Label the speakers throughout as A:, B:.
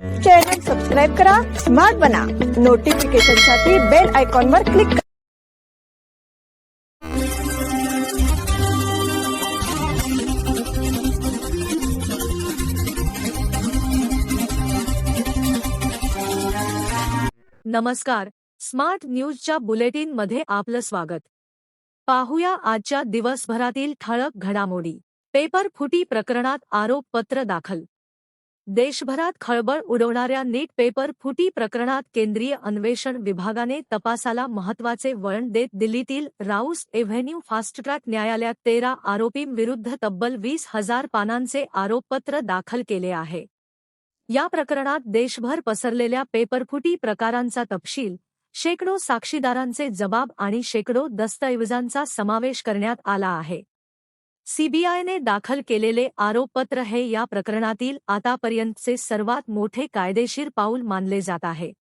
A: Channel subscribe करा, smart बना, नोटिफिकेशनसाठी bell आयकॉनवर क्लिक करा.
B: नमस्कार, स्मार्ट न्यूजच्या बुलेटिन मध्ये आपलं स्वागत. पाहूया आजच्या दिवसभरातील ठळक घडामोडी. पेपर फुटी प्रकरणात आरोपपत्र दाखल. देशभरात खळबळ उडवणाऱ्या नीट पेपर फुटी प्रकरणात केंद्रीय अन्वेषण विभागाने तपासाला महत्त्वाचे वळण देत दिल्लीतील राऊस एव्हेन्यू फास्टट्रॅक न्यायालयात 13 आरोपींविरुद्ध तब्बल 20,000 पानांचे आरोपपत्र दाखल केले आहे. या प्रकरणात देशभर पसरलेल्या पेपरफुटी प्रकारांचा तपशील, शेकडो साक्षीदारांचे जबाब आणि शेकडो दस्तऐवजांचा समावेश करण्यात आला आहे. सीबीआयने दाखल केलेले आरोपपत्र हे या प्रकरणातील आतापर्यंतचे सर्वात मोठे कायदेशीर पाऊल मानले जात आहे.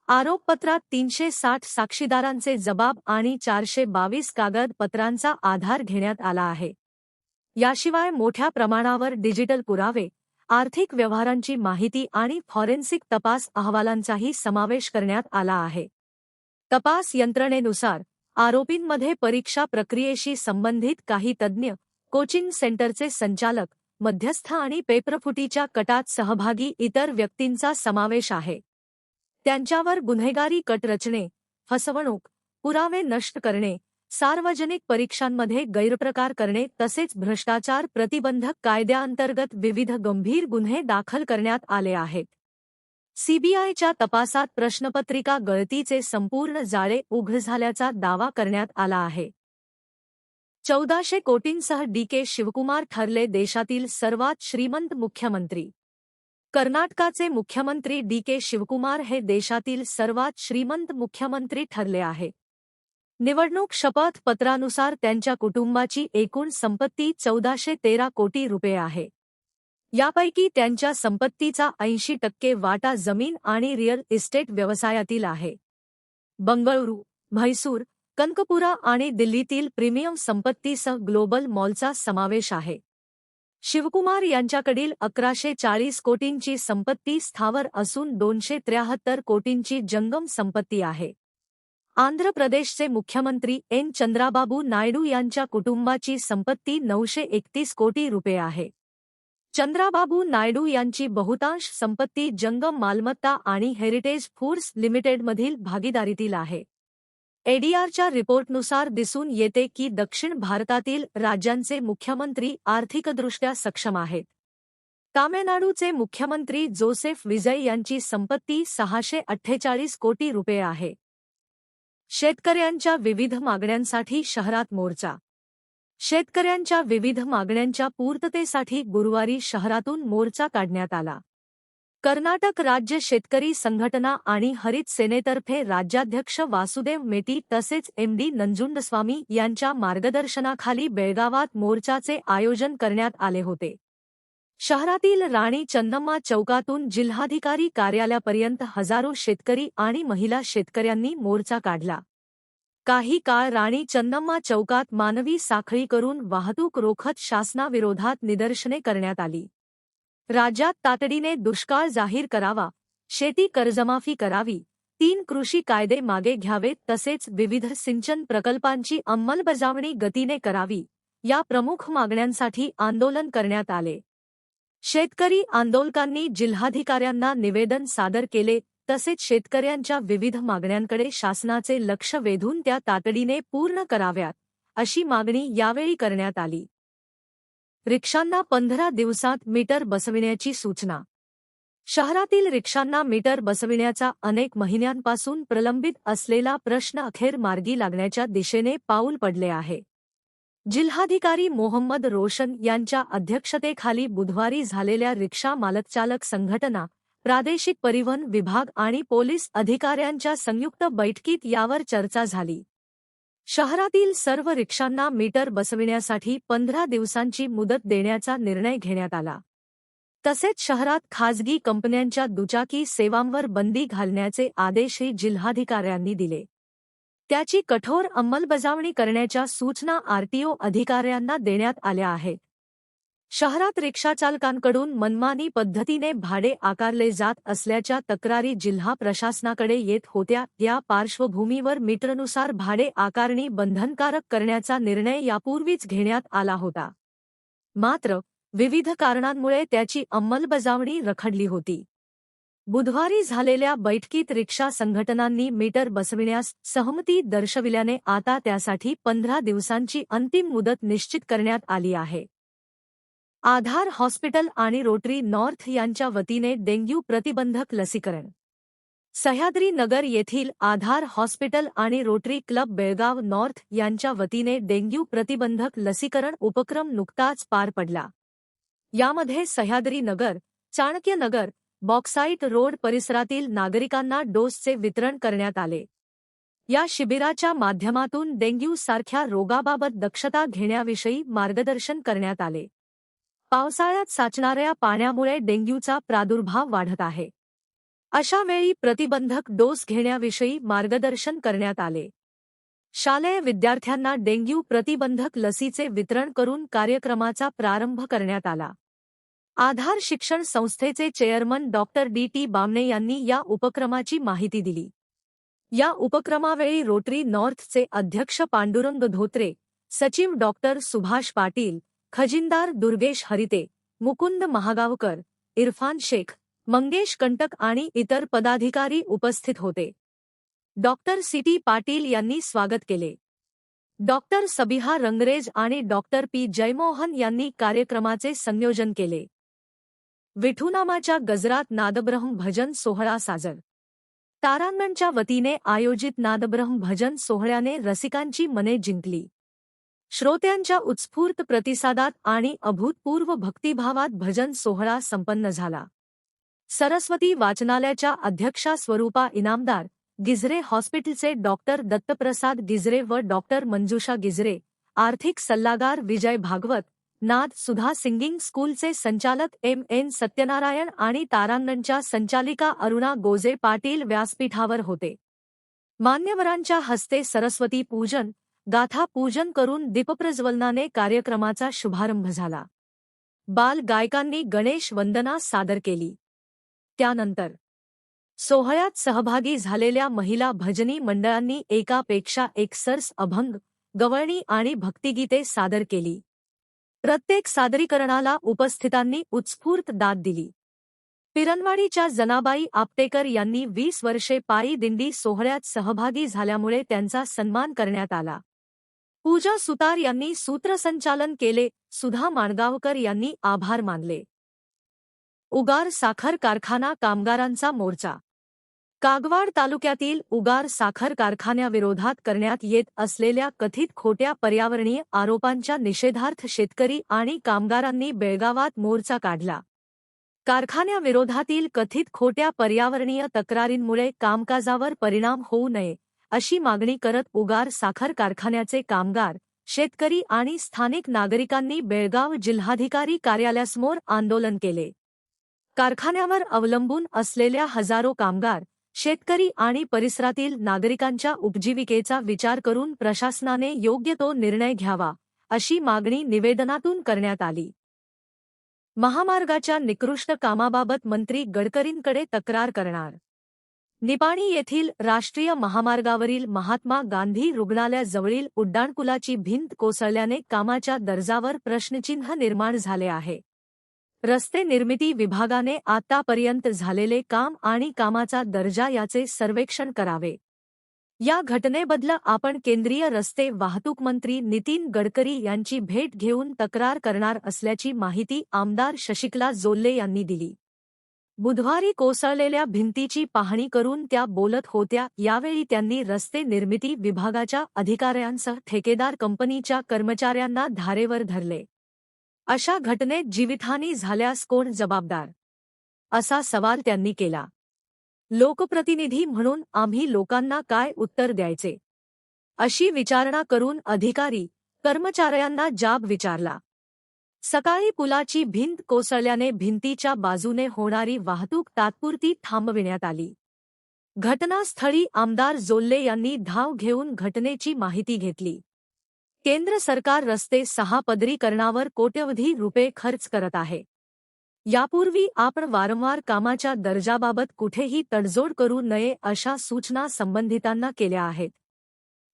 B: आरोपपत्रात 360 साक्षीदारांचे जबाब आणि 422 कागदपत्रांचा आधार घेण्यात आला आहे. याशिवाय मोठ्या प्रमाणावर डिजिटल पुरावे, आर्थिक व्यवहारांची माहिती आणि फॉरेन्सिक तपास अहवालांचाही समावेश करण्यात आला आहे. तपास यंत्रणेनुसार आरोपींमध्ये परीक्षा प्रक्रियेशी संबंधित काही तज्ज्ञ, कोचिंग सेंटरचे संचालक, मध्यस्थ आणि पेपरफुटीच्या कटात सहभागी इतर व्यक्तींचा समावेश आहे. त्यांच्यावर गुन्हेगारी कट रचणे, फसवणूक, पुरावे नष्ट करणे, सार्वजनिक परीक्षांमध्ये गैरप्रकार करणे तसेच भ्रष्टाचार प्रतिबंधक कायद्याअंतर्गत विविध गंभीर गुन्हे दाखल करण्यात आले आहेत. सीबीआयच्या तपासात प्रश्नपत्रिका गळतीचे संपूर्ण जाळे उघड झाल्याचा दावा करण्यात आला आहे. 1400 कोटींसह डी.के. शिवकुमार ठरले देशातील सर्वात श्रीमंत मुख्यमंत्री. कर्नाटकाचे मुख्यमंत्री डी.के. शिवकुमार हे देशातील सर्वात श्रीमंत मुख्यमंत्री ठरले आहे. निवडणूक शपथ पत्रानुसार त्यांच्या कुटुंबाची एकूण संपत्ती 1413 कोटी रुपये आहे. यापैकी त्यांच्या संपत्तीचा 80% वाटा जमीन आणि रिअल इस्टेट व्यवसायातील आहे. बंगळुरू, म्हैसूर, कनकपुरा आणि दिल्लीतील प्रीमियम संपत्तीसह ग्लोबल मॉलचा समावेश आहे. शिवकुमार यांच्याकडील 1140 कोटींची संपत्ती स्थावर असून 273 कोटींची जंगम संपत्ती आहे. आंध्र प्रदेशचे मुख्यमंत्री एन. चंद्राबाबू नायडू यांच्या कुटुंबाची संपत्ती 931 कोटी रुपये आहे. चंद्राबाबू नायडू यांची बहुतांश संपत्ती जंगम मालमत्ता आणि हेरिटेज फूड्स लिमिटेडमधील भागीदारीतील आहे. एडीआरच्या रिपोर्टनुसार दिसून येते की दक्षिण भारतातील राज्यांचे मुख्यमंत्री आर्थिकदृष्ट्या सक्षम आहेत. तामिळनाडूचे मुख्यमंत्री जोसेफ विजय यांची संपत्ती 648 कोटी रुपये आहे. शेतकऱ्यांच्या विविध मागण्यांसाठी शहरात मोर्चा. शेतकऱ्यांच्या विविध मागण्यांच्या पूर्ततेसाठी गुरुवारी शहरातून मोर्चा काढण्यात आला. कर्नाटक राज्य शेतकरी संघटना आणि हरित सेनेतर्फे राज्याध्यक्ष वासुदेव मेटी तसेच एमडी नंजुंडस्वामी यांच्या मार्गदर्शनाखाली बेळगावात मोर्चाचे आयोजन करण्यात आले होते. शहरातील राणी चन्नम्मा चौकातून जिल्हाधिकारी कार्यालयापर्यंत हजारो शेतकरी आणि महिला शेतकऱ्यांनी मोर्चा काढला. काही काळ राणी चन्नम्मा चौकात मानवी साखळी करून वाहतूक रोखत शासनाविरोधात निदर्शने करण्यात आली. राज्यात तातडीने दुष्काळ जाहीर करावा, शेती कर्जमाफी करावी, 3 कृषी कायदे मागे घ्यावेत तसेच विविध सिंचन प्रकल्पांची अंमलबजावणी गतीने करावी, या प्रमुख मागण्यांसाठी आंदोलन करण्यात आले. शेतकरी आंदोलकांनी जिल्हाधिकाऱ्यांना निवेदन सादर केले तसेच शेतकऱ्यांच्या विविध मागण्यांकडे शासनाचे लक्ष वेधून त्या तातडीने पूर्ण कराव्यात, अशी मागणी यावेळी करण्यात आली. रिक्षांना 15 दिवसांत मीटर बसविण्याची सूचना. शहरातील रिक्षांना मीटर बसविण्याचा अनेक महिन्यांपासून प्रलंबित असलेला प्रश्न अखेर मार्गी लागण्याच्या दिशेने पाऊल पडले आहे. जिल्हाधिकारी मोहम्मद रोशन यांच्या अध्यक्षतेखाली बुधवारी झालेल्या रिक्षा मालकचालक संघटना, प्रादेशिक परिवहन विभाग आणि पोलीस अधिकाऱ्यांच्या संयुक्त बैठकीत यावर चर्चा झाली. शहरातील सर्व रिक्षांना मीटर बसविण्यासाठी 15 दिवसांची मुदत देण्याचा निर्णय घेण्यात आला. तसेच शहरात खाजगी कंपन्यांच्या दुचाकी सेवांवर बंदी घालण्याचे आदेशही जिल्हाधिकाऱ्यांनी दिले. त्याची कठोर अंमलबजावणी करण्याच्या सूचना आरटीओ अधिकाऱ्यांना देण्यात आल्या आहेत. शहरात रिक्षाचालकांकडून मनमानी पद्धतीने भाडे आकारले जात असल्याच्या तक्रारी जिल्हा प्रशासनाकडे येत होत्या. या पार्श्वभूमीवर मीटरनुसार भाडे आकारणी बंधनकारक करण्याचा निर्णय यापूर्वीच घेण्यात आला होता. मात्र विविध कारणांमुळे त्याची अंमलबजावणी रखडली होती. बुधवारी झालेल्या बैठकीत रिक्षा संघटनांनी मीटर बसविण्यास सहमती दर्शविल्याने आता त्यासाठी 15 दिवसांची अंतिम मुदत निश्चित करण्यात आली आहे. आधार हॉस्पिटल आणि रोटरी नॉर्थ यांच्या वतीने डेंग्यू प्रतिबंधक लसीकरण. सह्याद्री नगर येथील आधार हॉस्पिटल आणि रोटरी क्लब बेळगाव नॉर्थ यांच्या वतीने डेंग्यू प्रतिबंधक लसीकरण उपक्रम नुकताच पार पडला. यामध्ये सह्याद्री नगर, चाणक्य नगर, बॉक्साईट रोड परिसरातील नागरिकांना डोसचे वितरण करण्यात आले. या शिबिराच्या माध्यमातून डेंग्यू सारख्या रोगाबाबत दक्षता घेण्याविषयी मार्गदर्शन करण्यात आले. पावसाळ्यात साचणाऱ्या पाण्यामुळे डेंग्यूचा प्रादुर्भाव वाढत आहे. अशा वेळी प्रतिबंधक डोस घेण्याविषयी मार्गदर्शन करण्यात आले. शालेय विद्यार्थ्यांना डेंग्यू प्रतिबंधक लसीचे वितरण करून कार्यक्रमाचा प्रारंभ करण्यात आला. आधार शिक्षण संस्थेचे चेअरमन डॉक्टर डी. बामणे यांनी या उपक्रमाची माहिती दिली. या उपक्रमावेळी रोटरी नॉर्थचे अध्यक्ष पांडुरंग धोत्रे, सचिव डॉक्टर सुभाष पाटील, खजिनदार दुर्गेश हरिते, मुकुंद महागावकर, इरफान शेख, मंगेश कंटक आणि इतर पदाधिकारी उपस्थित होते. Doctor C. पाटील यांनी स्वागत केले. डॉक्टर सबिहा रंगरेज आणि डॉक्टर पी. जयमोहन यांनी कार्यक्रमाचे संयोजन केले. विठुनामाच्या गजरात नादब्रह्म भजन सोहळा साजर. तारांगणच्या वतीने आयोजित नादब्रह्म भजन सोहळ्याने रसिकांची मने जिंकली. श्रोत्यांच्या उत्स्फूर्त प्रतिसादात आणि अभूतपूर्व भक्तिभावात भजन सोहळा संपन्न झाला. सरस्वती वाचनालयाच्या अध्यक्षा स्वरूपा इनामदार, गिझरे हॉस्पिटलचे डॉक्टर दत्तप्रसाद गिझरे व डॉक्टर मंजुषा गिझरे, आर्थिक सल्लागार विजय भागवत, नाद सुधा सिंगिंग स्कूलचे संचालक M.N. सत्यनारायण आणि तारांगणच्या संचालिका अरुणा गोजे पाटील व्यासपीठावर होते. मान्यवरांच्या हस्ते सरस्वती पूजन, गाथा पूजन करून दीपप्रज्वलनाने कार्यक्रमाचा शुभारंभ झाला. बाल गायकांनी गणेश वंदना सादर केली. त्यानंतर सोहळ्यात सहभागी झालेल्या महिला भजनी मंडळांनी एकापेक्षा एक सरस अभंग, गवळणी आणि भक्तिगीते सादर केली. प्रत्येक सादरीकरणाला उपस्थितांनी उत्स्फूर्त दाद दिली. पिरनवाडीच्या जनाबाई आपटेकर यांनी 20 वर्षे पायी दिंडी सोहळ्यात सहभागी झाल्यामुळे त्यांचा सन्मान करण्यात आला. पूजा सुतार यांनी सूत्रसंचालन केले. सुधा माणगावकर यांनी आभार मानले. उगार साखर कारखाना कामगारांचा मोर्चा. कागवाड तालुक्यातील उगार साखर कारखान्याविरोधात करण्यात येत असलेल्या कथित खोट्या पर्यावरणीय आरोपांच्या निषेधार्थ शेतकरी आणि कामगारांनी बेळगावात मोर्चा काढला. कारखान्याविरोधातील कथित खोट्या पर्यावरणीय तक्रारींमुळे कामकाजावर परिणाम होऊ नये अशी मागणी करत उगार साखर कारखान्याचे कामगार, शेतकरी आणि स्थानिक नागरिकांनी बेळगाव जिल्हाधिकारी कार्यालयासमोर आंदोलन केले. कारखान्यावर अवलंबून असलेल्या हजारो कामगार, शेतकरी आणि परिसरातील नागरिकांच्या उपजीविकेचा विचार करून प्रशासनाने योग्य तो निर्णय घ्यावा अशी मागणी निवेदनातून करण्यात आली. महामार्गाच्या निकृष्ट कामाबाबत मंत्री गडकरींकडे तक्रार करणार. निपाणी येथील राष्ट्रीय महामार्गावरील महात्मा गांधी रुग्णालयाजवळील उड्डाणपुलाची भिंत कोसळल्याने कामाच्या दर्जावर प्रश्नचिन्ह निर्माण झाले आहे. रस्ते निर्मिती विभागाने आतापर्यंत झालेले काम आणि कामाचा दर्जा याचे सर्वेक्षण करावे. या घटनेबद्दल आपण केंद्रीय रस्ते वाहतूक मंत्री नितीन गडकरी यांची भेट घेऊन तक्रार करणार असल्याची माहिती आमदार शशिकला जोल्ले यांनी दिली. बुधवारी कोसळलेल्या भिंतीची पाहणी करून त्या बोलत होत्या. यावेळी त्यांनी रस्ते निर्मिती विभागाच्या अधिकाऱ्यांसह ठेकेदार कंपनीच्या कर्मचाऱ्यांना धारेवर धरले. अशा घटनेत जीवितहानी झाल्यास कोण जबाबदार, असा सवाल त्यांनी केला. लोकप्रतिनिधी म्हणून आम्ही लोकांना काय उत्तर द्यायचे, अशी विचारणा करून अधिकारी, कर्मचाऱ्यांना जाब विचारला. सकाळी पुलाची भिंत कोसळल्याने भिंतीच्या बाजूने होणारी वाहतूक तात्पुरती थांबविण्यात आली. घटनास्थळी आमदार जोल्ले यांनी धाव घेऊन घटनेची माहिती घेतली. केंद्र सरकार रस्ते 6 पदरीकरणावर कोट्यवधी रुपये खर्च करत आहे. यापूर्वी आपण वारंवार कामाच्या दर्जाबाबत कुठेही तडजोड करू नये अशा सूचना संबंधितांना केल्या आहेत,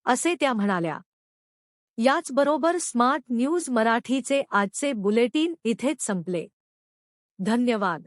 B: असे त्या म्हणाल्या. याचबरोबर स्मार्ट न्यूज मराठीचे आजचे बुलेटिन इथेच संपले. धन्यवाद.